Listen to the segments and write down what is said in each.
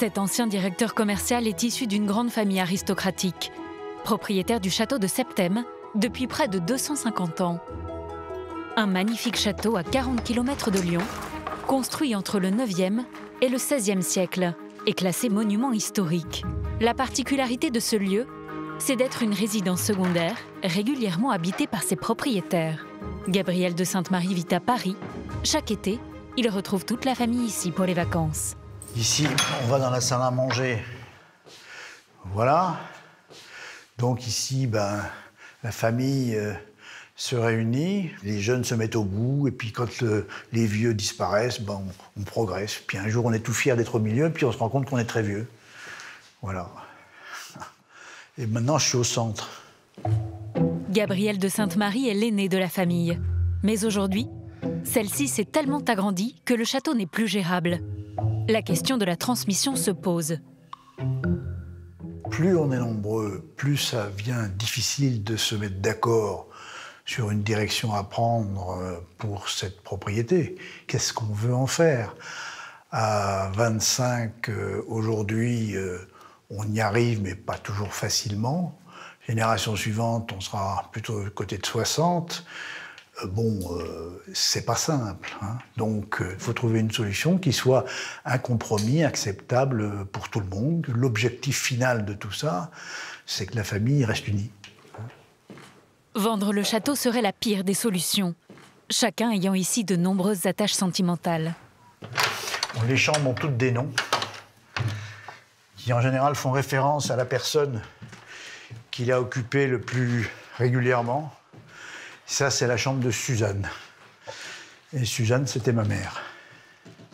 Cet ancien directeur commercial est issu d'une grande famille aristocratique, propriétaire du château de Septème depuis près de 250 ans. Un magnifique château à 40 km de Lyon, construit entre le 9e et le 16e siècle, est classé monument historique. La particularité de ce lieu, c'est d'être une résidence secondaire régulièrement habitée par ses propriétaires. Gabriel de Sainte-Marie vit à Paris. Chaque été, il retrouve toute la famille ici pour les vacances. Ici, on va dans la salle à manger. Voilà. Donc ici, la famille se réunit, les jeunes se mettent au bout, et puis quand les vieux disparaissent, on progresse. Puis un jour, on est tout fiers d'être au milieu, puis on se rend compte qu'on est très vieux. Voilà. Et maintenant, je suis au centre. Gabriel de Sainte-Marie est l'aîné de la famille. Mais aujourd'hui, celle-ci s'est tellement agrandie que le château n'est plus gérable. La question de la transmission se pose. Plus on est nombreux, plus ça devient difficile de se mettre d'accord sur une direction à prendre pour cette propriété. Qu'est-ce qu'on veut en faire? À 25, aujourd'hui, on y arrive, mais pas toujours facilement. Génération suivante, on sera plutôt côté de 60. C'est pas simple. Donc, il faut trouver une solution qui soit un compromis acceptable pour tout le monde. L'objectif final de tout ça, c'est que la famille reste unie. Vendre le château serait la pire des solutions, chacun ayant ici de nombreuses attaches sentimentales. Les chambres ont toutes des noms, qui en général font référence à la personne qui l'a occupée le plus régulièrement. Ça, c'est la chambre de Suzanne. Et Suzanne, c'était ma mère.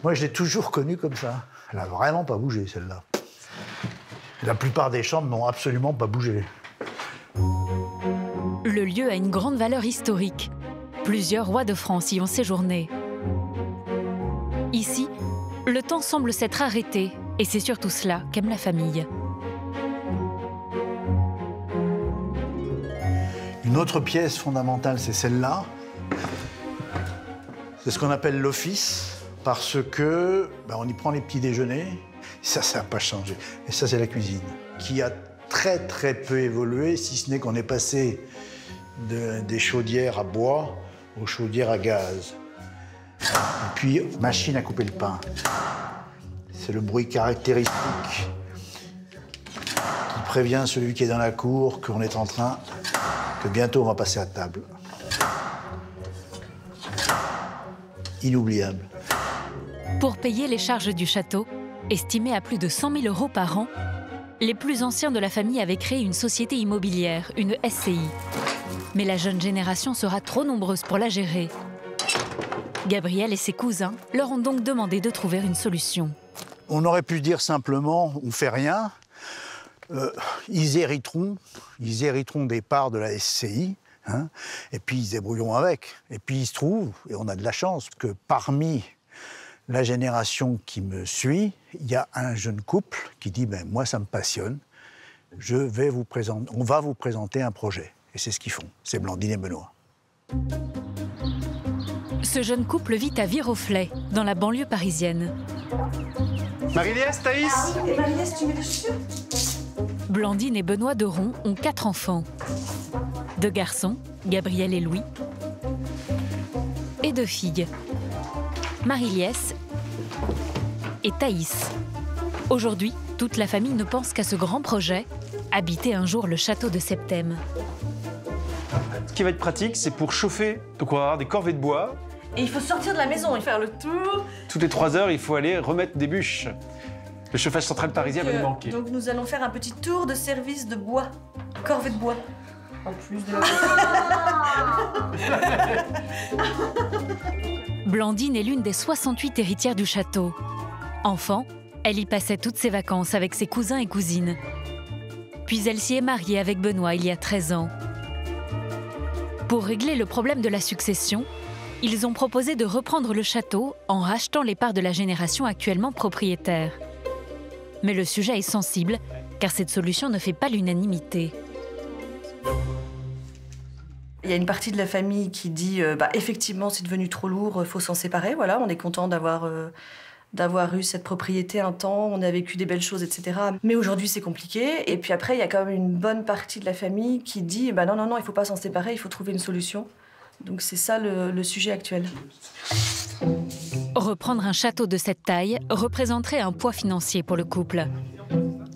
Moi, je l'ai toujours connue comme ça. Elle n'a vraiment pas bougé, celle-là. La plupart des chambres n'ont absolument pas bougé. Le lieu a une grande valeur historique. Plusieurs rois de France y ont séjourné. Ici, le temps semble s'être arrêté, et c'est surtout cela qu'aime la famille. Une autre pièce fondamentale, c'est celle-là. C'est ce qu'on appelle l'office, parce que on y prend les petits déjeuners. Ça n'a pas changé. Et ça, c'est la cuisine, qui a très très peu évolué, si ce n'est qu'on est passé des chaudières à bois aux chaudières à gaz. Et puis, machine à couper le pain. C'est le bruit caractéristique qui prévient celui qui est dans la cour qu'on est en train, que bientôt on va passer à table. Inoubliable. Pour payer les charges du château, estimées à plus de 100 000 € par an, les plus anciens de la famille avaient créé une société immobilière, une SCI. Mais la jeune génération sera trop nombreuse pour la gérer. Gabriel et ses cousins leur ont donc demandé de trouver une solution. On aurait pu dire simplement, on ne fait rien. Ils hériteront des parts de la SCI, et puis ils se débrouilleront avec. Et puis il se trouve, et on a de la chance, que parmi la génération qui me suit, il y a un jeune couple qui dit moi ça me passionne, on va vous présenter un projet. Et c'est ce qu'ils font, c'est Blandine et Benoît. Ce jeune couple vit à Viroflay, dans la banlieue parisienne. Marie-Liesse, Thaïs? Et Marie-Liesse, tu mets des chaussures? Blandine et Benoît Deron ont 4 enfants. 2 garçons, Gabriel et Louis, et 2 filles, Marie-Liesse et Thaïs. Aujourd'hui, toute la famille ne pense qu'à ce grand projet, habiter un jour le château de Septème. Ce qui va être pratique, c'est pour chauffer. Donc on va avoir des corvées de bois. Et il faut sortir de la maison et faire le tour. Toutes les 3 heures, il faut aller remettre des bûches. Le chauffage central parisien va nous manquer. Donc nous allons faire un petit tour de service de bois, corvée de bois. En plus de Blandine est l'une des 68 héritières du château. Enfant, elle y passait toutes ses vacances avec ses cousins et cousines. Puis elle s'y est mariée avec Benoît il y a 13 ans. Pour régler le problème de la succession, ils ont proposé de reprendre le château en rachetant les parts de la génération actuellement propriétaire. Mais le sujet est sensible, car cette solution ne fait pas l'unanimité. Il y a une partie de la famille qui dit effectivement c'est devenu trop lourd, faut s'en séparer. Voilà, on est content d'avoir d'avoir eu cette propriété un temps, on a vécu des belles choses, etc. Mais aujourd'hui, c'est compliqué. Et puis après, il y a quand même une bonne partie de la famille qui dit bah non, il ne faut pas s'en séparer, il faut trouver une solution. Donc c'est ça le sujet actuel. Reprendre un château de cette taille représenterait un poids financier pour le couple.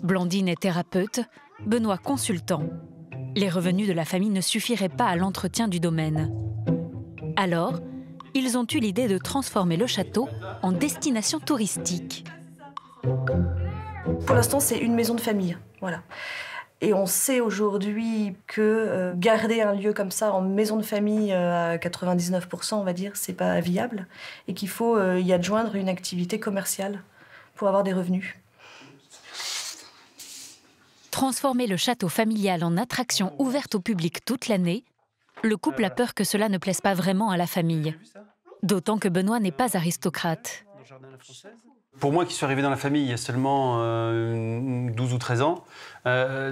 Blandine est thérapeute, Benoît consultant. Les revenus de la famille ne suffiraient pas à l'entretien du domaine. Alors, ils ont eu l'idée de transformer le château en destination touristique. Pour l'instant, c'est une maison de famille, voilà. Et on sait aujourd'hui que garder un lieu comme ça en maison de famille à 99%, on va dire, c'est pas viable. Et qu'il faut y adjoindre une activité commerciale pour avoir des revenus. Transformer le château familial en attraction ouverte au public toute l'année, le couple a peur que cela ne plaise pas vraiment à la famille. D'autant que Benoît n'est pas aristocrate. Pour moi qui suis arrivé dans la famille il y a seulement 12 ou 13 ans,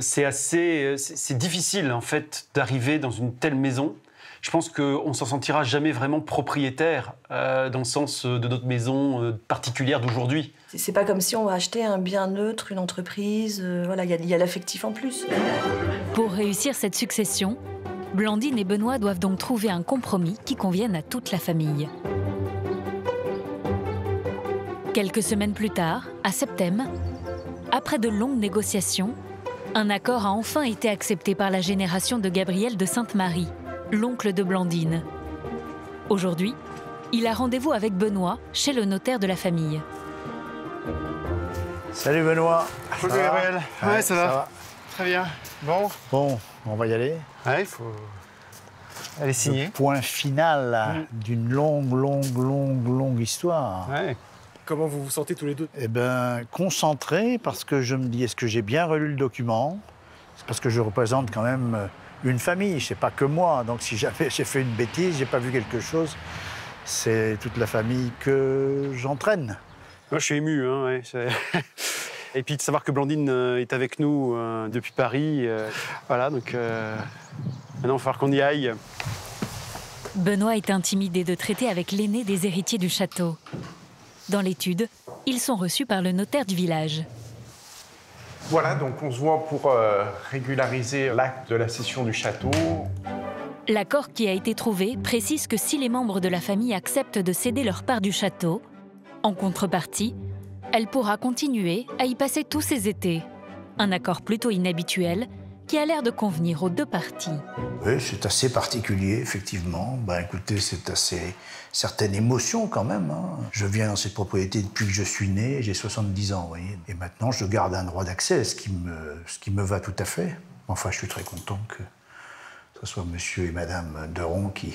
c'est difficile en fait d'arriver dans une telle maison. Je pense qu'on ne s'en sentira jamais vraiment propriétaire dans le sens de notre maison particulière d'aujourd'hui. C'est pas comme si on achetait un bien neutre, une entreprise, voilà, il y a l'affectif en plus. Pour réussir cette succession, Blandine et Benoît doivent donc trouver un compromis qui convienne à toute la famille. Quelques semaines plus tard, à Septem, après de longues négociations, un accord a enfin été accepté par la génération de Gabriel de Sainte-Marie, l'oncle de Blandine. Aujourd'hui, il a rendez-vous avec Benoît chez le notaire de la famille. Salut Benoît. Bonjour Gabriel. Ouais, ça va. Très bien. Bon, on va y aller. il faut aller signer. Le point final d'une longue histoire. Ouais. Comment vous vous sentez tous les deux? Eh bien, concentré, parce que je me dis, est-ce que j'ai bien relu le document? C'est parce que je représente quand même une famille, c'est pas que moi. Donc si jamais j'ai fait une bêtise, j'ai pas vu quelque chose, c'est toute la famille que j'entraîne. Moi, je suis ému, hein, ouais. Et puis de savoir que Blandine est avec nous depuis Paris. Voilà, donc maintenant, il va falloir qu'on y aille. Benoît est intimidé de traiter avec l'aîné des héritiers du château. Dans l'étude, ils sont reçus par le notaire du village. Voilà, donc on se voit pour régulariser l'acte de la cession du château. L'accord qui a été trouvé précise que si les membres de la famille acceptent de céder leur part du château, en contrepartie, elle pourra continuer à y passer tous ses étés. Un accord plutôt inhabituel qui a l'air de convenir aux deux parties. Oui, c'est assez particulier, effectivement. Ben, écoutez, c'est assez certaine émotion quand même. Hein. Je viens dans cette propriété depuis que je suis né, j'ai 70 ans, vous voyez. Et maintenant, je garde un droit d'accès, ce qui me va tout à fait. Enfin, je suis très content que ce soit monsieur et madame Deron qui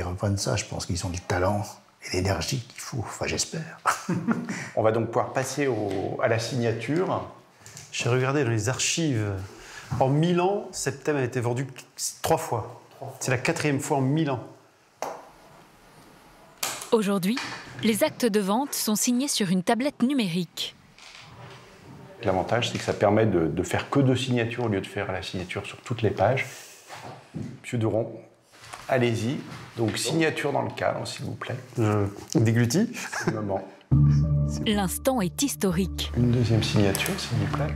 reprennent ça. Je pense qu'ils ont du talent et l'énergie qu'il faut. Enfin, j'espère. On va donc pouvoir passer à la signature. J'ai regardé dans les archives. En 1000 ans, Septem a été vendu 3 fois. C'est la 4e fois en 1000 ans. Aujourd'hui, les actes de vente sont signés sur une tablette numérique. L'avantage, c'est que ça permet de faire que 2 signatures au lieu de faire la signature sur toutes les pages. Monsieur Deron, allez-y. Donc, signature dans le cadre, s'il vous plaît. Déglutis. C'est le moment. L'instant est historique. Une deuxième signature, s'il vous plaît.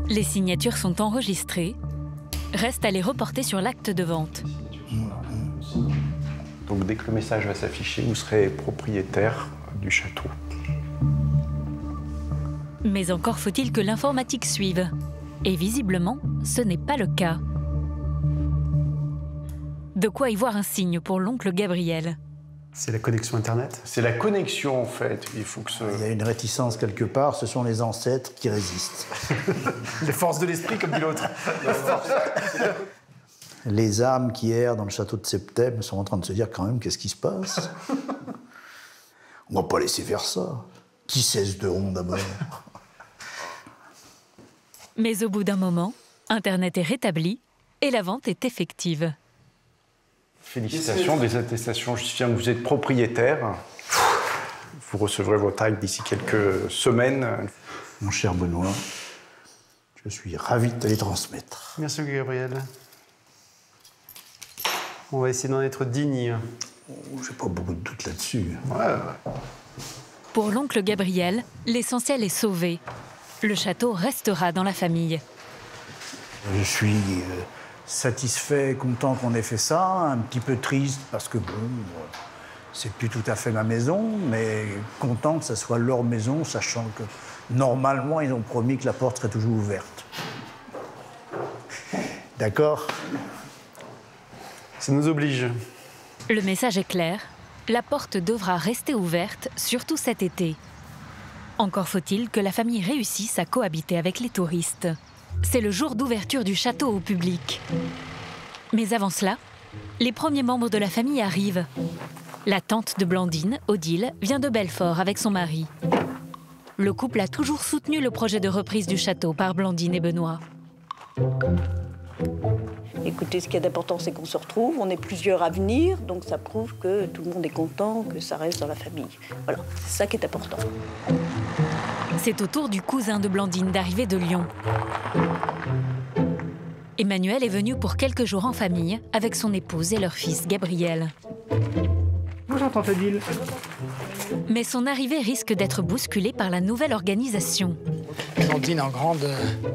Les signatures sont enregistrées. Reste à les reporter sur l'acte de vente. Donc, dès que le message va s'afficher, vous serez propriétaire du château. Mais encore faut-il que l'informatique suive. Et visiblement, ce n'est pas le cas. De quoi y voir un signe pour l'oncle Gabriel. C'est la connexion Internet. C'est la connexion, en fait. Il faut que Il y a une réticence quelque part, ce sont les ancêtres qui résistent. Les forces de l'esprit, comme dit l'autre. Les âmes qui errent dans le château de Septem sont en train de se dire quand même, qu'est-ce qui se passe? On va pas laisser faire ça. Qui cesse de ronde d'abord? Mais au bout d'un moment, Internet est rétabli et la vente est effective. Félicitations, des attestations justifiant que vous êtes propriétaire. Vous recevrez votre acte d'ici quelques semaines. Mon cher Benoît, je suis ravi de te les transmettre. Merci Gabriel. On va essayer d'en être digne. J'ai pas beaucoup de doute là-dessus. Ouais. Pour l'oncle Gabriel, l'essentiel est sauvé. Le château restera dans la famille. Je suis satisfait, content qu'on ait fait ça, un petit peu triste parce que bon, c'est plus tout à fait ma maison, mais content que ça soit leur maison, sachant que normalement ils ont promis que la porte serait toujours ouverte. D'accord? Ça nous oblige. Le message est clair, la porte devra rester ouverte, surtout cet été. Encore faut-il que la famille réussisse à cohabiter avec les touristes. C'est le jour d'ouverture du château au public. Mais avant cela, les premiers membres de la famille arrivent. La tante de Blandine, Odile, vient de Belfort avec son mari. Le couple a toujours soutenu le projet de reprise du château par Blandine et Benoît. Écoutez, ce qui est important, c'est qu'on se retrouve, on est plusieurs à venir, donc ça prouve que tout le monde est content, que ça reste dans la famille. Voilà, c'est ça qui est important. C'est au tour du cousin de Blandine d'arriver de Lyon. Emmanuel est venu pour quelques jours en famille avec son épouse et leur fils Gabriel. Bonjour, tante Odile. Mais son arrivée risque d'être bousculée par la nouvelle organisation. Blandine en grande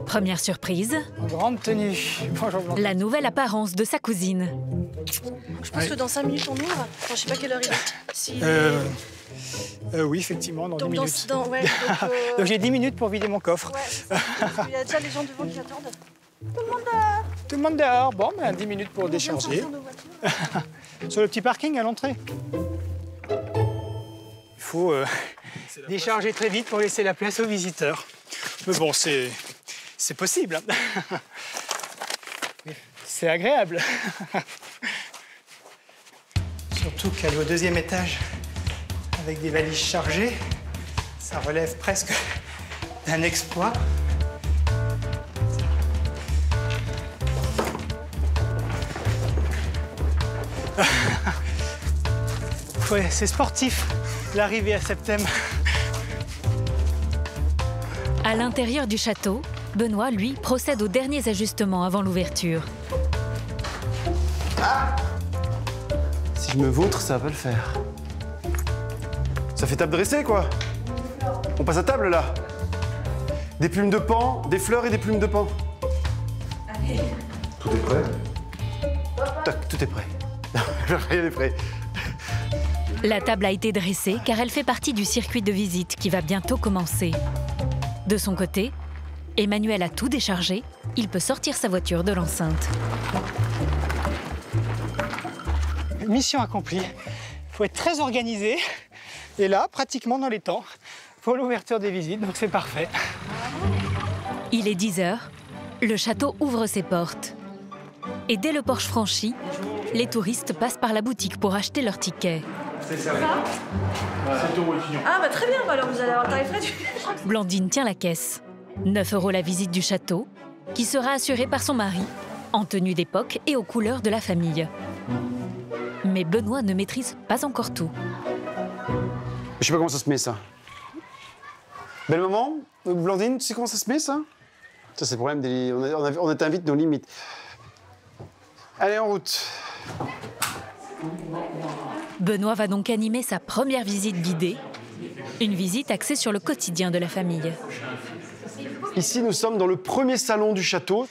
Première surprise, tenue. Bonjour, Blandine. la nouvelle apparence de sa cousine. Je pense que dans 5 minutes, on ouvre. Enfin, je sais pas quelle heure il est. Si- Oui, effectivement, dans 10 donc, minutes. ouais, Donc j'ai 10 minutes pour vider mon coffre. ouais, il y a déjà les gens devant qui attendent. Tout le monde dehors. Bon, 10 minutes pour décharger. Sur le petit parking à l'entrée. Il faut décharger très vite pour laisser la place aux visiteurs. Mais bon, c'est possible. Hein. C'est agréable. Surtout qu'aller au 2e étage avec des valises chargées, ça relève presque d'un exploit. Ouais, c'est sportif, l'arrivée à Septem. À l'intérieur du château, Benoît, lui, procède aux derniers ajustements avant l'ouverture. Si je me vautre, ça va pas le faire. Ça fait table dressée, quoi. On passe à table, là. Des plumes de paon, des fleurs et des plumes de paon. Tout est prêt? Tac, tout est prêt. Rien n'est prêt. La table a été dressée car elle fait partie du circuit de visite qui va bientôt commencer. De son côté, Emmanuel a tout déchargé, il peut sortir sa voiture de l'enceinte. Mission accomplie. Il faut être très organisé. Et là, pratiquement dans les temps, pour l'ouverture des visites, donc c'est parfait. Il est 10 h, le château ouvre ses portes. Et dès le porche franchi, les touristes passent par la boutique pour acheter leurs tickets. Ah bah très bien, bah alors vous allez avoir le tarif réduit. Blandine tient la caisse. 9 € la visite du château, qui sera assurée par son mari, en tenue d'époque et aux couleurs de la famille. Mais Benoît ne maîtrise pas encore tout. Je sais pas comment ça se met, ça. Belle maman, Blandine, tu sais comment ça se met, ça? Ça, c'est le problème des... On atteint vite nos limites. Allez, en route. Benoît va donc animer sa première visite guidée, une visite axée sur le quotidien de la famille. Ici, nous sommes dans le premier salon du château.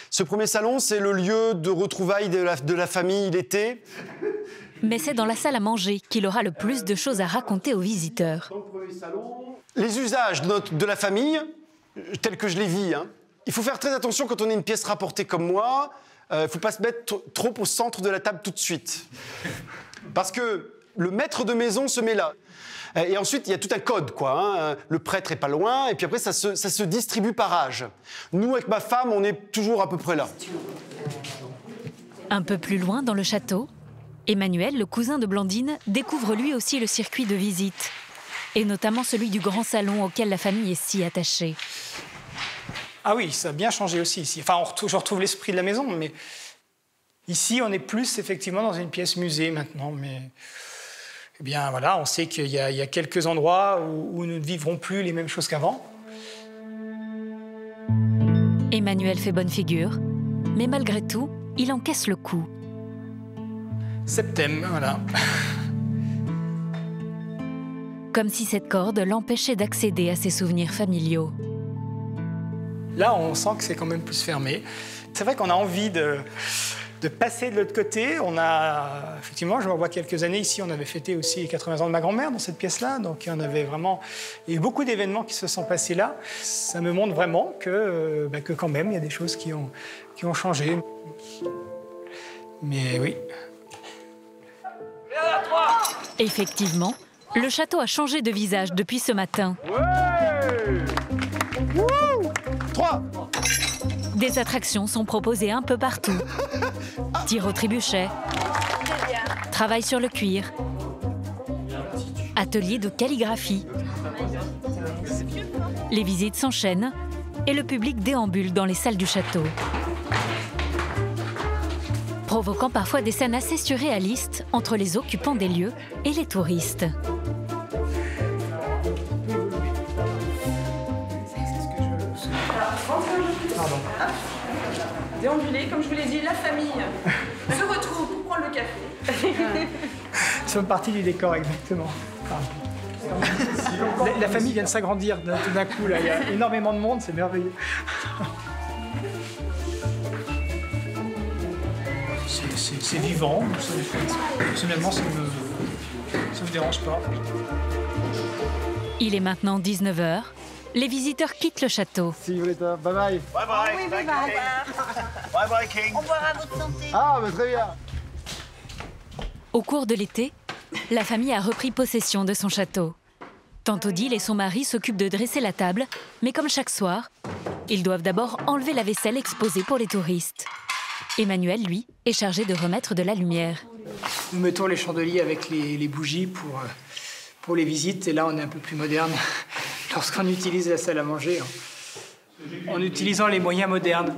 Ce premier salon, c'est le lieu de retrouvailles de la famille l'été. Mais c'est dans la salle à manger qu'il aura le plus de choses à raconter aux visiteurs. Dans le premier salon, les usages de la famille, tels que je les vis. Hein. Il faut faire très attention quand on est une pièce rapportée comme moi. Il ne faut pas se mettre trop au centre de la table tout de suite. Parce que le maître de maison se met là. Et ensuite, il y a tout un code, quoi. Hein. Le prêtre est pas loin, et puis après, ça se distribue par âge. Nous, avec ma femme, on est toujours à peu près là. Un peu plus loin, dans le château, Emmanuel, le cousin de Blandine, découvre lui aussi le circuit de visite. Et notamment celui du grand salon auquel la famille est si attachée. Ah oui, ça a bien changé aussi ici. Enfin, je retrouve l'esprit de la maison, mais ici, on est plus effectivement dans une pièce musée maintenant. Mais eh bien, voilà, on sait qu'il y a quelques endroits où nous ne vivrons plus les mêmes choses qu'avant. Emmanuel fait bonne figure, mais malgré tout, il encaisse le coup. Septem, voilà. comme si cette corde l'empêchait d'accéder à ses souvenirs familiaux. Là, on sent que c'est quand même plus fermé. C'est vrai qu'on a envie de passer de l'autre côté. Effectivement, je me vois quelques années ici, on avait fêté aussi les 80 ans de ma grand-mère dans cette pièce-là. Donc, il y a eu beaucoup d'événements qui se sont passés là. Ça me montre vraiment que quand même, il y a des choses qui ont changé. Mais oui. Effectivement, le château a changé de visage depuis ce matin. Ouais. 3. Des attractions sont proposées un peu partout. Tir au trébuchet, travail sur le cuir, atelier de calligraphie. Les visites s'enchaînent et le public déambule dans les salles du château, provoquant parfois des scènes assez surréalistes entre les occupants des lieux et les touristes. Déambuler, comme je vous l'ai dit, la famille se retrouve pour prendre le café. Ça fait partie du décor, exactement. La famille vient de s'agrandir tout d'un coup, là. Il y a énormément de monde, c'est merveilleux. C'est vivant. Personnellement, ça me dérange pas. Il est maintenant 19 h. Les visiteurs quittent le château. Si, Violetta, bye bye. Bye bye. Oui, bye bye. Bye bye, King. Au revoir à votre santé. Ah, bah, très bien. Au cours de l'été, la famille a repris possession de son château. Tante Odile et son mari s'occupent de dresser la table, mais comme chaque soir, ils doivent d'abord enlever la vaisselle exposée pour les touristes. Emmanuel, lui, est chargé de remettre de la lumière. Nous mettons les chandeliers avec les bougies pour les visites, et là on est un peu plus moderne. Lorsqu'on utilise la salle à manger, en utilisant les moyens modernes.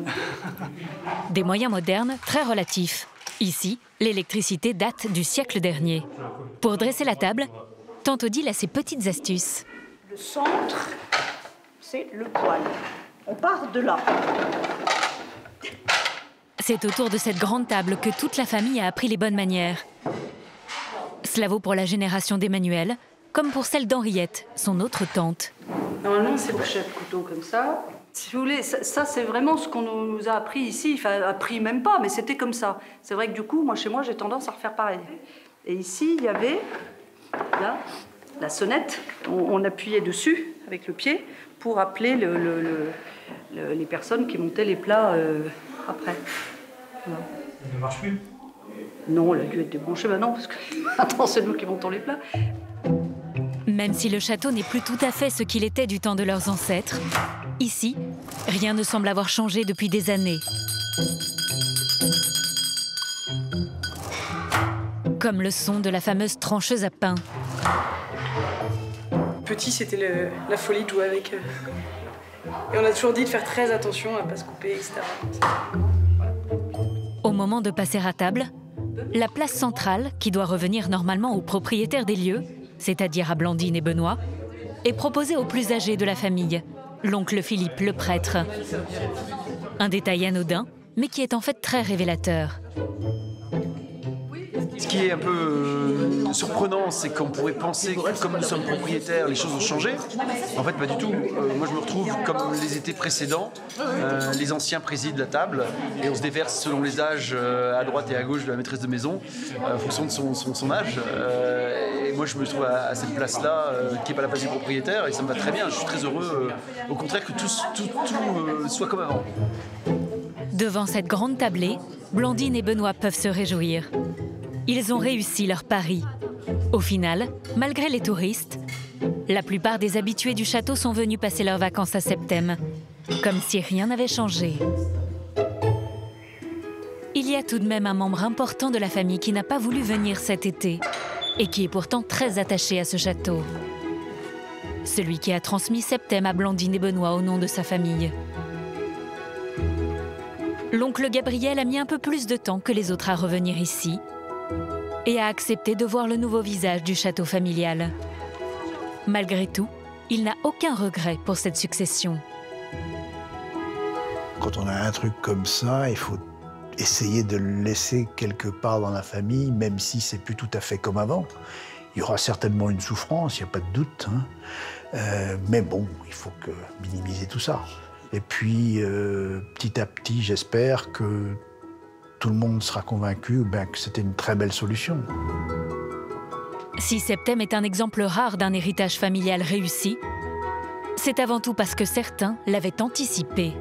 Des moyens modernes très relatifs. Ici, l'électricité date du siècle dernier. Pour dresser la table, Tante Odile a ses petites astuces. Le centre, c'est le poêle. On part de là. C'est autour de cette grande table que toute la famille a appris les bonnes manières. Cela vaut pour la génération d'Emmanuel, comme pour celle d'Henriette, son autre tante. Normalement, c'est fourchette couteau comme ça. Si vous voulez, ça c'est vraiment ce qu'on nous a appris ici. Enfin, appris même pas, mais c'était comme ça. C'est vrai que du coup, chez moi, j'ai tendance à refaire pareil. Et ici, il y avait, là, la sonnette. On appuyait dessus avec le pied pour appeler les personnes qui montaient les plats après. Voilà. Ça ne marche plus? Non, elle a dû être débranchée maintenant, parce que maintenant, c'est nous qui montons les plats. Même si le château n'est plus tout à fait ce qu'il était du temps de leurs ancêtres, ici, rien ne semble avoir changé depuis des années. Comme le son de la fameuse trancheuse à pain. Petit, c'était la folie de jouer avec eux. Et on a toujours dit de faire très attention à ne pas se couper, etc. Au moment de passer à table, la place centrale, qui doit revenir normalement aux propriétaires des lieux, c'est-à-dire à Blandine et Benoît, est proposée aux plus âgés de la famille, l'oncle Philippe, le prêtre. Un détail anodin, mais qui est en fait très révélateur. Ce qui est un peu surprenant, c'est qu'on pourrait penser que comme nous sommes propriétaires, les choses ont changé. En fait, pas du tout. Moi, je me retrouve comme les étés précédents. Les anciens président la table et on se déverse selon les âges à droite et à gauche de la maîtresse de maison, en fonction de son âge. Et moi, je me trouve à cette place-là, qui n'est pas la place du propriétaire, et ça me va très bien. Je suis très heureux, au contraire, que tout soit comme avant. Devant cette grande tablée, Blandine et Benoît peuvent se réjouir. Ils ont réussi leur pari. Au final, malgré les touristes, la plupart des habitués du château sont venus passer leurs vacances à Septem, comme si rien n'avait changé. Il y a tout de même un membre important de la famille qui n'a pas voulu venir cet été et qui est pourtant très attaché à ce château. Celui qui a transmis Septem à Blandine et Benoît au nom de sa famille. L'oncle Gabriel a mis un peu plus de temps que les autres à revenir ici et a accepté de voir le nouveau visage du château familial. Malgré tout, il n'a aucun regret pour cette succession. Quand on a un truc comme ça, il faut essayer de le laisser quelque part dans la famille, même si c'est plus tout à fait comme avant. Il y aura certainement une souffrance, il n'y a pas de doute. Mais bon, il faut minimiser tout ça. Et puis, petit à petit, j'espère que tout le monde sera convaincu que c'était une très belle solution. Si Septem est un exemple rare d'un héritage familial réussi, c'est avant tout parce que certains l'avaient anticipé.